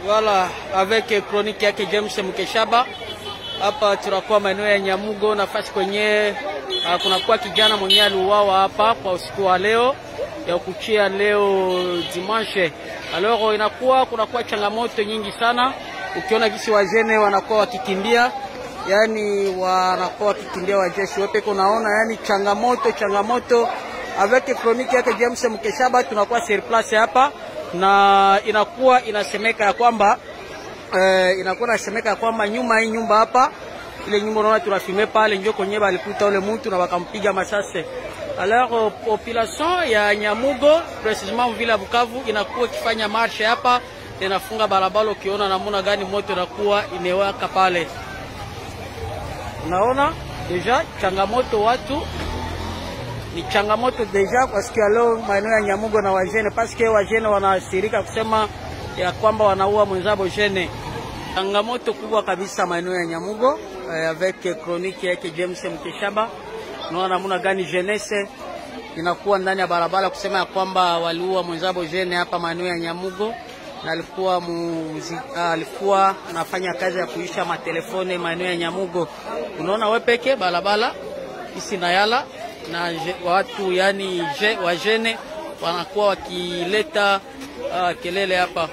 Voilà, avec chronique yake James Mkeshaba. Hapa tunakuwa maeneo ya Nyamugo, nafasi kwenye kunakuwa kijana mwenye aliuawa hapa kwa usiku wa leo ya kuchia leo dimanche. Alors kunakuwa changamoto nyingi sana. Ukiona kisi wajene wanakuwa wakikimbia, yani wanakuwa wakikimbia wajeshi wepe, kunaona yani changamoto. Avec chronique yake James Mkeshaba tunakuwa sur place hapa, na inasemeka ya kwamba nyuma hii nyumba hapa, ile nyumba unaona tunafime pale, ndio kwenye balikuta ule mtu na wakampiga masase. Alors population ya Nyamugo precisement vile ya Bukavu inakuwa ikifanya marche hapa, inafunga barabara. Ukiona namna gani moto inakuwa imewaka pale, unaona deja changamoto, watu ni changamoto deja kwa siku ya leo maeneo ya Nyamugo na wajene, parce que wajene wanasirika kusema ya kwamba wanaua mwenzao jene. Changamoto kubwa kabisa maeneo ya Nyamugo, avec chronique yake James Mkeshaba. Unaona namna gani jeunesse inakuwa ndani ya barabara kusema ya kwamba waliua mwenzao jene hapa maeneo ya Nyamugo, na alikuwa anafanya kazi ya kuisha matelefone maeneo ya Nyamugo. Unaona wewe peke barabara isi na yala, na watu yani wajene wanakuwa wakileta kelele hapa.